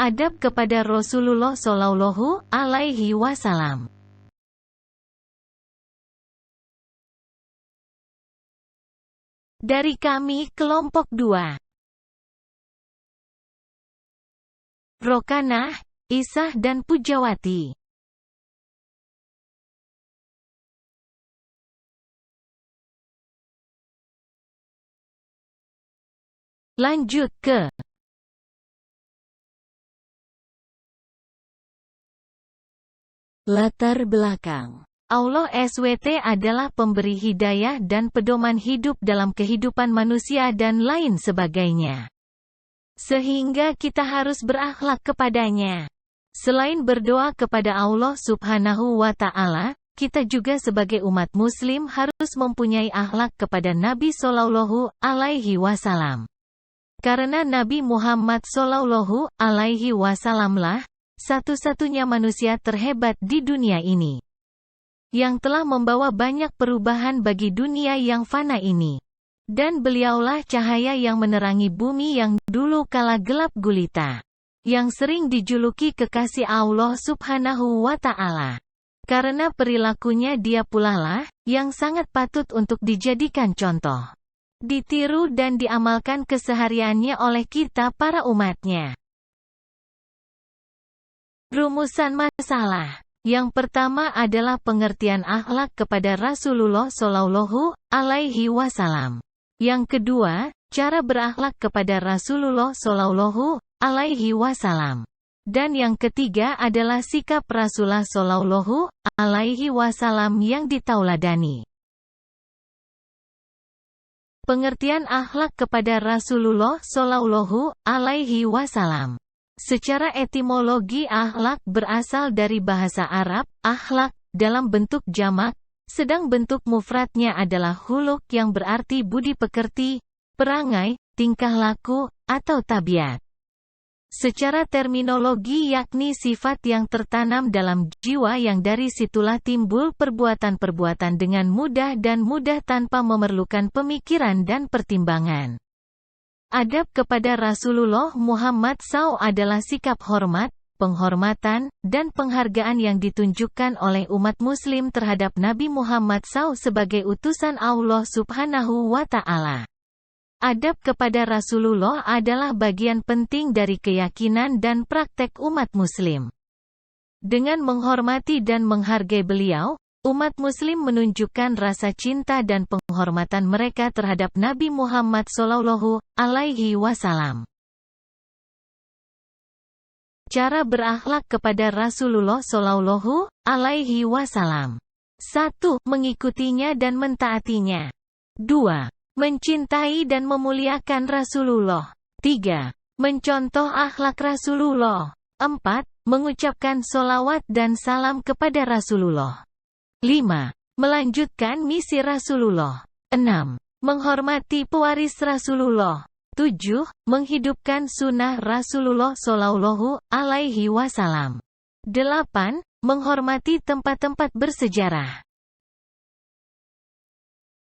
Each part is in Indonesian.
Adab kepada Rasulullah Shallallahu Alaihi Wasallam. Dari kami kelompok 2. Rokanah, Isah dan Pujawati. Lanjut ke latar belakang. Allah SWT adalah pemberi hidayah dan pedoman hidup dalam kehidupan manusia dan lain sebagainya. Sehingga kita harus berakhlak kepadanya. Selain berdoa kepada Allah Subhanahu wa Ta'ala, kita juga sebagai umat Muslim harus mempunyai akhlak kepada Nabi Shallallahu Alaihi Wasallam. Karena Nabi Muhammad Shallallahu Alaihi Wasallamlah satu-satunya manusia terhebat di dunia ini, yang telah membawa banyak perubahan bagi dunia yang fana ini. Dan beliaulah cahaya yang menerangi bumi yang dulu kala gelap gulita, yang sering dijuluki kekasih Allah Subhanahu wa Ta'ala. Karena perilakunya dia pula lah yang sangat patut untuk dijadikan contoh, ditiru dan diamalkan kesehariannya oleh kita para umatnya. Rumusan masalah. Yang pertama adalah pengertian akhlak kepada Rasulullah Shallallahu Alaihi Wasallam. Yang kedua, cara berakhlak kepada Rasulullah Shallallahu Alaihi Wasallam. Dan yang ketiga adalah sikap Rasulullah Shallallahu Alaihi Wasallam yang ditauladani. Pengertian akhlak kepada Rasulullah Shallallahu Alaihi Wasallam. Secara etimologi akhlak berasal dari bahasa Arab, akhlak, dalam bentuk jamak, sedang bentuk mufradnya adalah huluk yang berarti budi pekerti, perangai, tingkah laku, atau tabiat. Secara terminologi yakni sifat yang tertanam dalam jiwa yang dari situlah timbul perbuatan-perbuatan dengan mudah dan mudah tanpa memerlukan pemikiran dan pertimbangan. Adab kepada Rasulullah Muhammad SAW adalah sikap hormat, penghormatan, dan penghargaan yang ditunjukkan oleh umat Muslim terhadap Nabi Muhammad SAW sebagai utusan Allah Subhanahu wa Ta'ala. Adab kepada Rasulullah adalah bagian penting dari keyakinan dan praktek umat Muslim. Dengan menghormati dan menghargai beliau, umat Muslim menunjukkan rasa cinta dan penghormatan mereka terhadap Nabi Muhammad Shallallahu Alaihi Wasallam. Cara berakhlak kepada Rasulullah Shallallahu Alaihi Wasallam. 1. Mengikutinya dan mentaatinya. 2. Mencintai dan memuliakan Rasulullah. 3. Mencontoh akhlak Rasulullah. 4. Mengucapkan sholawat dan salam kepada Rasulullah. 5. Melanjutkan misi Rasulullah. 6. Menghormati pewaris Rasulullah. 7. Menghidupkan sunnah Rasulullah Shallallahu Alaihi Wasallam. 8. Menghormati tempat-tempat bersejarah.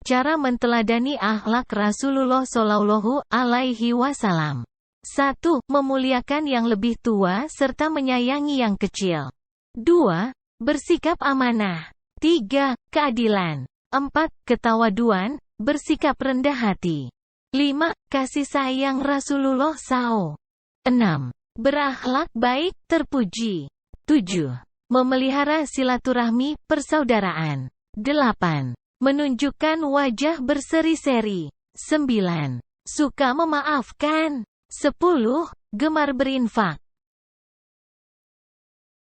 Cara menteladani akhlak Rasulullah Shallallahu Alaihi Wasallam. 1. Memuliakan yang lebih tua serta menyayangi yang kecil. 2. Bersikap amanah. 3. Keadilan. 4. Ketawaduan, bersikap rendah hati. 5. Kasih sayang Rasulullah SAW. 6. Berakhlak baik, terpuji. 7. Memelihara silaturahmi, persaudaraan. 8. Menunjukkan wajah berseri-seri. 9. Suka memaafkan. 10. Gemar berinfak.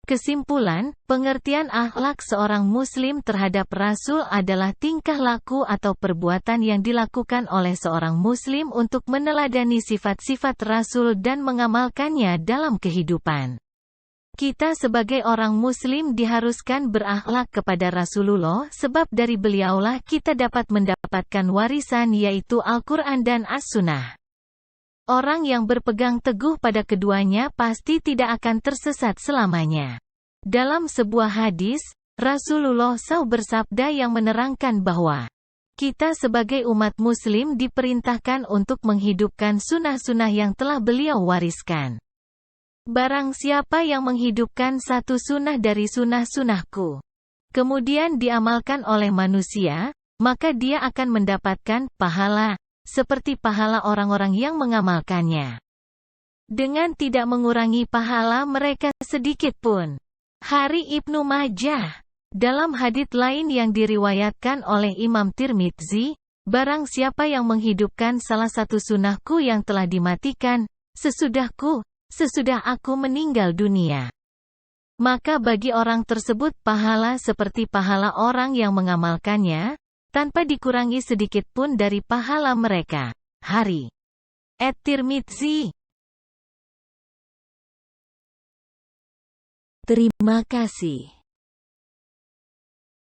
Kesimpulan, pengertian akhlak seorang Muslim terhadap Rasul adalah tingkah laku atau perbuatan yang dilakukan oleh seorang Muslim untuk meneladani sifat-sifat Rasul dan mengamalkannya dalam kehidupan. Kita sebagai orang Muslim diharuskan berakhlak kepada Rasulullah sebab dari beliaulah kita dapat mendapatkan warisan yaitu Al-Quran dan As-Sunnah. Orang yang berpegang teguh pada keduanya pasti tidak akan tersesat selamanya. Dalam sebuah hadis, Rasulullah SAW bersabda yang menerangkan bahwa kita sebagai umat Muslim diperintahkan untuk menghidupkan sunnah-sunnah yang telah beliau wariskan. Barang siapa yang menghidupkan satu sunnah dari sunnah-sunnahku, kemudian diamalkan oleh manusia, maka dia akan mendapatkan pahala, seperti pahala orang-orang yang mengamalkannya, dengan tidak mengurangi pahala mereka sedikit pun. Hari Ibnu Majah. Dalam hadits lain yang diriwayatkan oleh Imam Tirmidzi, barang siapa yang menghidupkan salah satu sunnahku yang telah dimatikan, sesudah aku meninggal dunia, maka bagi orang tersebut pahala seperti pahala orang yang mengamalkannya, tanpa dikurangi sedikit pun dari pahala mereka. Hari At-Tirmidzi. Terima kasih.